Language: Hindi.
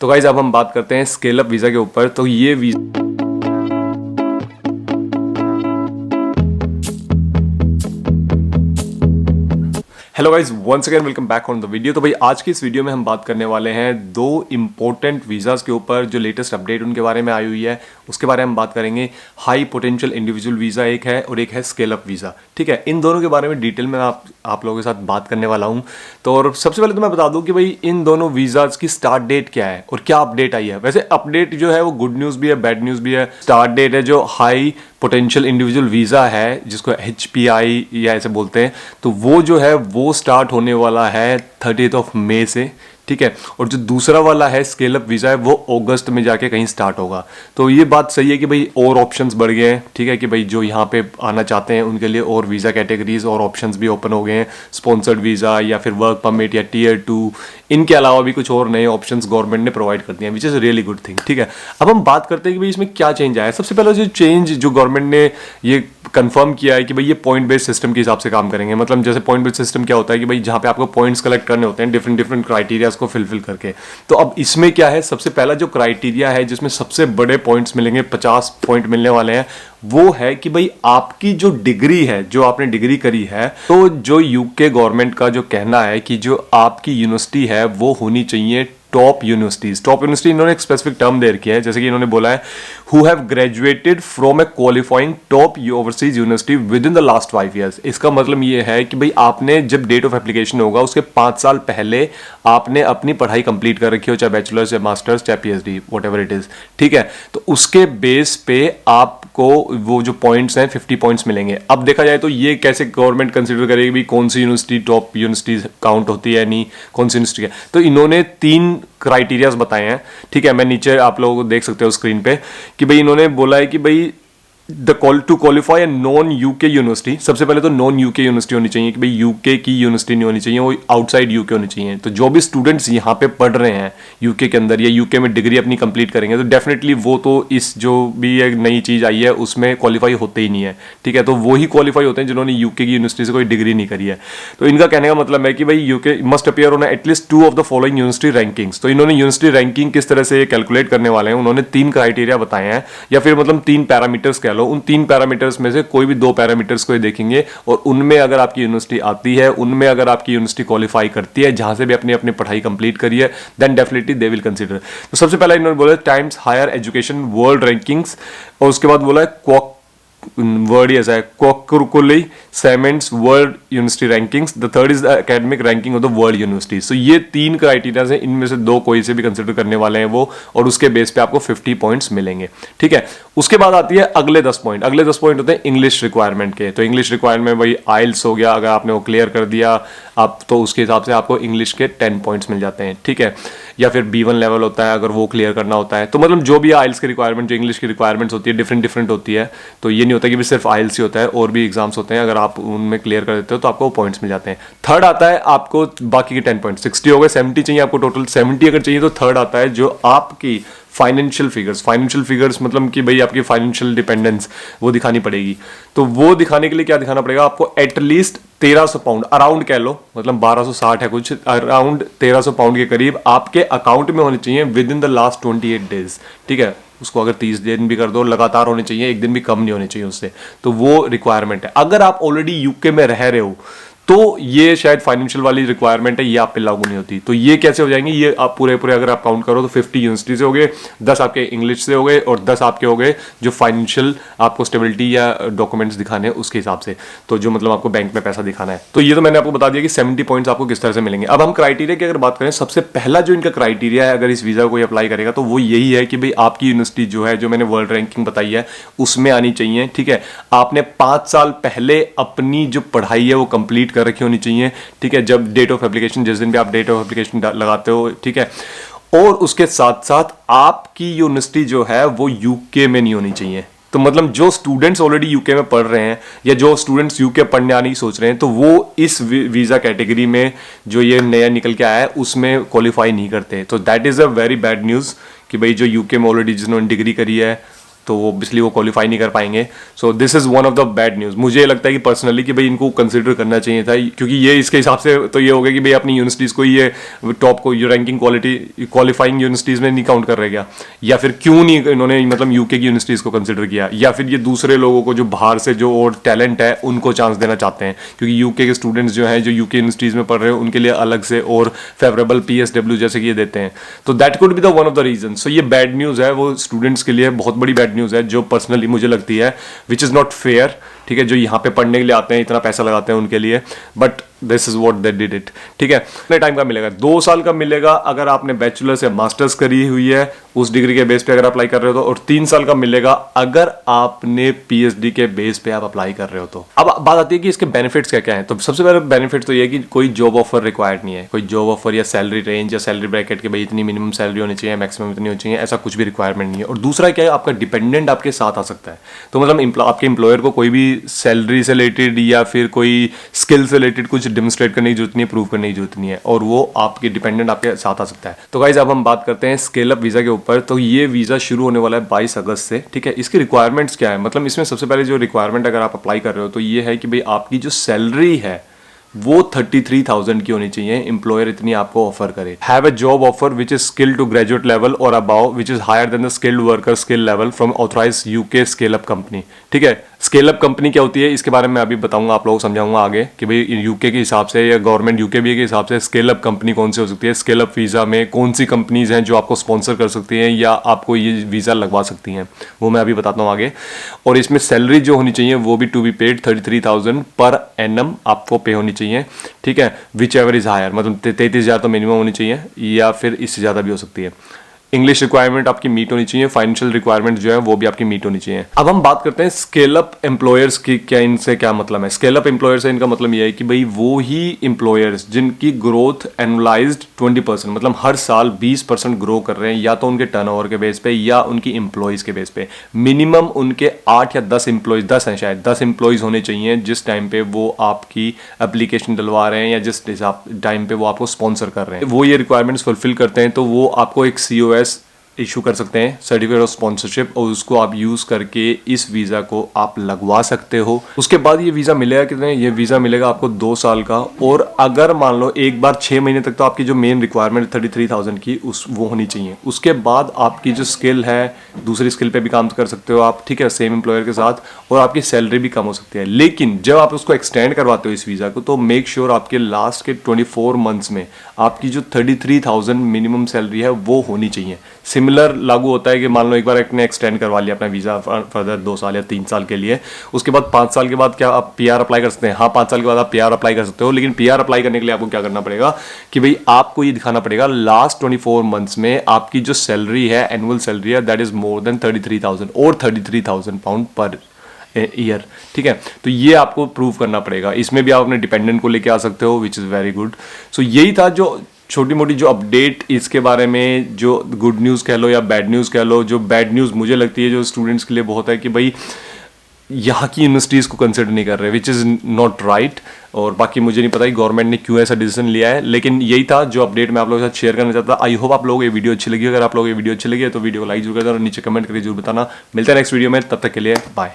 तो गाइज अब हम बात करते हैं स्केल अप वीज़ा के ऊपर। तो ये visa hello guys, once again welcome back on the video. तो भाई आज की इस वीडियो में हम बात करने वाले हैं दो इंपॉर्टेंट वीज़ाज़ के ऊपर, जो लेटेस्ट अपडेट उनके बारे में आई हुई है उसके बारे में हम बात करेंगे। हाई पोटेंशियल इंडिविजुअल वीज़ा एक है और एक है स्केल अप वीज़ा। ठीक है, इन दोनों के बारे में डिटेल में आप लोगों के साथ बात करने वाला हूँ। तो और सबसे पहले तो मैं बता दूँ कि भाई इन दोनों वीज़ाज़ की स्टार्ट डेट क्या है और क्या अपडेट आई है। वैसे अपडेट जो है वो गुड न्यूज़ भी है, बैड न्यूज़ भी है। स्टार्ट डेट है जो हाई पोटेंशियल इंडिविजुअल वीज़ा है, जिसको HPI या ऐसे बोलते हैं, तो वो जो है वो स्टार्ट होने वाला है 30 मई से। ठीक है, और जो दूसरा वाला है स्केल अप वीज़ा है वो अगस्त में जाके कहीं स्टार्ट होगा। तो ये बात सही है कि भाई और ऑप्शंस बढ़ गए हैं। ठीक है, कि भाई जो यहाँ पे आना चाहते हैं उनके लिए और वीज़ा कैटेगरीज और ऑप्शंस भी ओपन हो गए हैं। स्पॉन्सर्ड वीज़ा या फिर वर्क परमिट या Tier 2, इनके अलावा भी कुछ और नए ऑप्शंस गवर्नमेंट ने प्रोवाइड कर दिए हैं, which is really good thing. ठीक है, अब हम बात करते हैं कि भाई इसमें क्या चेंज आया है। सबसे पहले जो चेंज जो गवर्नमेंट ने ये कंफर्म किया है कि भाई ये पॉइंट बेस्ड सिस्टम के हिसाब से काम करेंगे। मतलब जैसे पॉइंट बेस्ड सिस्टम क्या होता है कि भाई जहाँ पे आपको पॉइंट्स कलेक्ट करने होते हैं डिफरेंट क्राइटेरियाज को फिलफिल करके। तो अब इसमें क्या है, सबसे पहला जो क्राइटेरिया है जिसमें सबसे बड़े पॉइंट्स मिलेंगे, 50 पॉइंट मिलने वाले हैं, वो है कि भाई आपकी जो डिग्री है, जो आपने डिग्री करी है, तो जो यूके गवर्नमेंट का जो कहना है कि जो आपकी यूनिवर्सिटी है वो होनी चाहिए टॉप यूनिवर्सिटीज। टॉप यूनिवर्सिटी इन्होंने एक स्पेसिफिक टर्म दे रखी है, जैसे कि इन्होंने बोला है who have graduated from A qualifying top overseas university with in the last 5 years. इसका मतलब ये है कि भाई आपने जब डेट ऑफ एप्लीकेशन होगा उसके 5 साल पहले आपने अपनी पढ़ाई कंप्लीट कर रखी हो, चाहे बैचलर्स या मास्टर्स चाहे PhD, what ever it is. ठीक है, तो उसके बेस पे आपको वो जो पॉइंट्स हैं 50 पॉइंट्स मिलेंगे। अब देखा जाए तो ये कैसे गवर्नमेंट कंसिडर करेगी भी कौन सी यूनिवर्सिटी टॉप यूनिवर्सिटीज काउंट होती है, नहीं कौन सी यूनिवर्सिटी है। तो इन्होंने 3 क्राइटेरियाज बताए हैं। ठीक है, मैं नीचे आप लोगों को देख सकते हो स्क्रीन पे कि भाई इन्होंने बोला है कि भाई to qualify a non UK university. सबसे पहले तो नॉन यूके यूनिवर्सिटी होनी चाहिए कि भाई यूके की यूनिवर्सिटी नहीं होनी चाहिए, वो आउटसाइड यूके होनी चाहिए। तो जो भी स्टूडेंट्स यहाँ पे पढ़ रहे हैं यूके के अंदर या यूके में डिग्री अपनी कंप्लीट करेंगे, तो डेफिनेटली वो तो इस जो भी एक नई चीज़ आई है उसमें क्वालिफाई होते ही नहीं है। ठीक है, तो वो ही क्वालिफाई होते हैं जिन्होंने यूके की यूनिवर्सिटी से कोई डिग्री नहीं करी है। तो इनका कहने का मतलब है कि भाई UK must appear on at least 2 of the following university rankings. तो इन्होंने यूनिवर्सिटी रैंकिंग किस तरह से कैलकुलेट करने वाले हैं, उन्होंने 3 क्राइटेरिया बताए हैं, या फिर मतलब 3 पैरामीटर्स कह लो। उन 3 पैरामीटर्स में से कोई भी 2 पैरामीटर्स को देखेंगे और उनमें अगर आपकी यूनिवर्सिटी आती है, उनमें अगर आपकी यूनिवर्सिटी क्वालिफाई करती है जहां से भी अपनी अपनी पढ़ाई कंप्लीट करी है, then definitely they will consider. तो सबसे पहला इन्होंने बोला Times Higher Education World Rankings, और उसके बाद बोला है वर्ड ऐसा है Quacquarelli Symonds World University Rankings. The third is the academic ranking of the world university. So ये 3 क्राइटेरिया हैं, इनमें से 2 कोई से भी कंसिडर करने वाले हैं वो, और उसके बेस पे आपको 50 पॉइंट्स मिलेंगे। ठीक है, उसके बाद आती है अगले 10 पॉइंट। अगले 10 पॉइंट होते हैं इंग्लिश रिक्वायरमेंट के। तो इंग्लिश रिक्वायरमेंट भाई आइल्स हो गया, अगर आपने वो क्लियर कर दिया आप, तो उसके हिसाब से आपको इंग्लिश के 10 पॉइंट्स मिल जाते हैं। ठीक है, या फिर B1 लेवल होता है अगर वो क्लियर करना होता है। तो मतलब जो भी आइल्स की रिक्वायरमेंट, जो इंग्लिश की रिक्वायरमेंट्स होती है डिफरेंट होती है। तो ये नहीं होता कि सिर्फ आइल्स ही होता है, और भी एग्जाम्स होते हैं, अगर आप उनमें क्लियर कर देते हो तो आपको पॉइंट्स मिल जाते हैं। थर्ड आता है आपको बाकी के 10 पॉइंट, 60 हो गए, 70 चाहिए आपको टोटल। 70 अगर चाहिए तो थर्ड आता है जो आपकी फाइनेंशियल फिगर्स मतलब कि भाई आपकी फाइनेंशियल डिपेंडेंस वो दिखानी पड़ेगी। तो वो दिखाने के लिए क्या दिखाना पड़ेगा आपको, एटलीस्ट 1300 पाउंड, अराउंड कह लो, मतलब 1260 है कुछ, अराउंड 1300 पाउंड के करीब आपके अकाउंट में होने चाहिए with in the last 28 days. ठीक है, उसको अगर 30 दिन भी कर दो, लगातार होने चाहिए, एक दिन भी कम नहीं होने चाहिए उससे। तो वो रिक्वायरमेंट है। अगर आप ऑलरेडी यूके में रह रहे हो तो ये शायद फाइनेंशियल वाली रिक्वायरमेंट है, ये आप पे लागू नहीं होती। तो ये कैसे हो जाएंगे, ये आप पूरे अगर आप काउंट करो तो 50 यूनिवर्सिटी से हो गए, 10 आपके इंग्लिश से हो गए, और 10 आपके हो गए जो फाइनेंशियल आपको स्टेबिलिटी या डॉक्यूमेंट्स दिखाने हैं उसके हिसाब से, तो जो मतलब आपको बैंक में पैसा दिखाना है। तो ये तो मैंने आपको बता दिया कि 70 पॉइंट्स आपको किस तरह से मिलेंगे। अब हम क्राइटेरिया की अगर बात करें, सबसे पहला जो इनका क्राइटेरिया है अगर इस वीजा को कोई अप्लाई करेगा तो वो यही है कि भाई आपकी यूनिवर्सिटी जो है, जो मैंने वर्ल्ड रैंकिंग बताई है, उसमें आनी चाहिए। ठीक है, आपने 5 साल पहले अपनी जो पढ़ाई है वो कंप्लीट कर रखी होनी चाहिए। ठीक है, जब डेट ऑफ एप्लीकेशन, जिस दिन भी आप डेट ऑफ एप्लीकेशन लगाते हो, ठीक है, और उसके साथ साथ आपकी यूनिवर्सिटी जो है वो यूके में नहीं होनी चाहिए। तो मतलब जो स्टूडेंट्स ऑलरेडी यूके में पढ़ रहे हैं या जो स्टूडेंट्स यूके पढ़ने आने की सोच रहे हैं, तो वो इस वीज़ा कैटेगरी में जो ये नया निकल के आया है उसमें क्वालिफाई नहीं करते। तो that is a very bad news कि भाई जो यूके में ऑलरेडी जिन्होंने डिग्री करी है तो वो ऑब्वियसली वो क्वालिफाई नहीं कर पाएंगे। So this is one of the bad news. मुझे लगता है कि पर्सनली कि भाई इनको कंसिडर करना चाहिए था, क्योंकि ये इसके हिसाब से तो ये हो गया कि भाई अपनी यूनिवर्सिटीज़ को ये टॉप को ये रैंकिंग क्वालिफाइंग यूनिवर्सिटीज़ में नहीं काउंट कर रहे क्या, या फिर क्यों नहीं इन्होंने मतलब यूके की यूनिवर्सिटीज़ को कंसिडर किया, या फिर ये दूसरे लोगों को जो बाहर से जो और टैलेंट है उनको चांस देना चाहते हैं, क्योंकि यूके के स्टूडेंट्स जो हैं जो यूके यूनिवर्सिटीज़ में पढ़ रहे हैं उनके लिए अलग से और फेवरेबल PSW जैसे कि ये देते हैं। तो that could be the one of the reason. So ये बैड न्यूज़ है, वो स्टूडेंट्स के लिए बहुत बड़ी बैड न्यूज़ है, जो पर्सनली मुझे लगती है विच इज़ नॉट फेयर। ठीक है, जो यहाँ पे पढ़ने के लिए आते हैं, इतना पैसा लगाते हैं उनके लिए, but this is what they did it. ठीक है, कितने टाइम का मिलेगा? 2 साल का मिलेगा अगर आपने बैचलर्स या मास्टर्स करी हुई है उस डिग्री के बेस पे अगर अप्लाई कर रहे हो तो, और 3 साल का मिलेगा अगर आपने PhD के बेस पे आप अप्लाई कर रहे हो तो। अब बात आती है कि इसके बेनिफिट्स क्या क्या हैं। तो सबसे पहले बेनिफिट तो ये है कि कोई जॉब ऑफर रिक्वायर्ड नहीं है, कोई जॉब ऑफर या सैलरी रेंज या सैलरी ब्रैकेट के भाई इतनी मिनिमम सैलरी होनी चाहिए, मैक्सिमम इतनी होनी चाहिए, ऐसा कुछ भी रिक्वायरमेंट नहीं है। और दूसरा क्या है, आपका डिपेंडेंट आपके साथ आ सकता है। तो मतलब आपके एम्प्लॉयर को कोई भी सैलरी से रिलेटेड या फिर कोई स्किल से रिलेटेड कुछ डेमोन्स्ट्रेट करने की जरूरत नहीं है, प्रूव करने की जरूरत नहीं है, और वो आपके डिपेंडेंट आपके साथ आ सकता है। तो गाइस अब हम बात करते हैं स्केल अप वीजा के ऊपर। तो ये वीजा शुरू होने वाला है 22 अगस्त से। ठीक है, इसकी रिक्वायरमेंट्स क्या है? मतलब इसमें सबसे पहले जो रिक्वायरमेंट अगर आप अप्लाई कर रहे हो तो ये है कि भाई आपकी जो सैलरी है वो 33,000 की होनी चाहिए, एम्प्लॉयर इतनी आपको ऑफर करे। Have a job offer which is skill to graduate level और above which is higher than the skilled worker skill level from authorise UK scale up company. ठीक है, स्केल अप कंपनी क्या होती है इसके बारे में अभी बताऊंगा, आप लोगों को समझाऊंगा आगे कि भाई यूके के हिसाब से या गवर्नमेंट यूके भी के हिसाब से स्केल अप कंपनी कौन सी हो सकती है, स्केल अप वीजा में कौन सी कंपनीज हैं जो आपको स्पॉन्सर कर सकती हैं या आपको ये वीजा लगवा सकती हैं, वो मैं अभी बताता हूँ आगे। और इसमें सैलरी जो होनी चाहिए वो भी to be paid 33,000 per annum आपको पे होनी चाहिए। ठीक है, विच एवर इज हायर, मतलब 33,000 तो मिनिमम होनी चाहिए या फिर इससे ज़्यादा भी हो सकती है। इंग्लिश रिक्वायरमेंट आपकी मीट होनी चाहिए, फाइनेंशियल रिक्वायरमेंट जो है वो भी आपकी मीट होनी चाहिए। अब हम बात करते हैं स्केल अप एम्प्लॉयर्स की, क्या इनसे क्या मतलब है? स्केल अप एम्प्लॉयर्स से इनका मतलब ये है कि भाई वो ही एम्प्लॉयर्स जिनकी ग्रोथ एनुअलाइज्ड 20%, मतलब हर साल 20% ग्रो कर रहे हैं, या तो उनके टर्नओवर के बेस पे या उनकी एम्प्लॉयज के बेस पे। मिनिमम उनके 8 या 10 एम्प्लॉयज, 10 हैं शायद, 10 एम्प्लॉयज होने चाहिए जिस टाइम पे वो आपकी एप्लीकेशन डलवा रहे हैं या जिस टाइम पे वो आपको स्पॉन्सर कर रहे हैं। वो ये रिक्वायरमेंट्स फुलफिल करते हैं तो वो आपको एक COS इशू कर सकते हैं, सर्टिफिकेट ऑफ स्पॉन्सरशिप, और उसको आप यूज करके इस वीजा को आप लगवा सकते हो। उसके बाद ये वीजा मिलेगा कितने? ये वीजा मिलेगा आपको 2 साल का, और अगर मान लो एक बार 6 महीने तक तो आपकी जो मेन रिक्वायरमेंट 33,000 की वो होनी चाहिए। उसके बाद आपकी जो स्किल है दूसरी स्किल पे भी काम कर सकते हो आप, ठीक है, सेम एम्प्लॉयर के साथ, और आपकी सैलरी भी कम हो सकती है। लेकिन जब आप उसको एक्सटेंड करवाते हो इस वीजा को, तो मेक श्योर आपके लास्ट के 24 मंथ्स में आपकी जो 33,000 मिनिमम सैलरी है वो होनी चाहिए। सिमिलर लागू होता है कि मान लो एक बार एक ने एक्सटेंड करवा लिया अपना वीजा फर्दर 2 साल या 3 साल के लिए, उसके बाद 5 साल के बाद क्या आप PR अप्लाई कर सकते हैं? हाँ, 5 साल के बाद आप PR अप्लाई कर सकते हो, लेकिन PR अप्लाई करने के लिए आपको क्या करना पड़ेगा कि भाई आपको ये दिखाना पड़ेगा लास्ट 24 मंथ्स में आपकी जो सैलरी है, एनुअल सैलरी है, दैट इज मोर देन 33,000 और 33,000 पाउंड पर ईयर। ठीक है, तो ये आपको प्रूव करना पड़ेगा। इसमें भी आप अपने डिपेंडेंट को लेके आ सकते हो, विच इज़ वेरी गुड। सो यही था जो छोटी मोटी जो अपडेट इसके बारे में, जो गुड न्यूज़ कह लो या बैड न्यूज़ कह लो। जो बैड न्यूज़ मुझे लगती है जो स्टूडेंट्स के लिए बहुत है कि भाई यहाँ की यूनिवर्सिटीज़ को कंसिडर नहीं कर रहे, विच इज़ नॉट राइट। और बाकी मुझे नहीं पता कि गवर्नमेंट ने क्यों ऐसा डिसीजन लिया है, लेकिन यही था जो अपडेट मैं आप लोगों के साथ शेयर करना चाहता था। आई होप आप लोगों को ये वीडियो अच्छी लगी। अगर आप लोगों को ये वीडियो अच्छी लगी है तो वीडियो को लाइक जरूर कर देना और नीचे कमेंट करके जरूर बताना। मिलते हैं नेक्स्ट वीडियो में, तब तक के लिए बाय।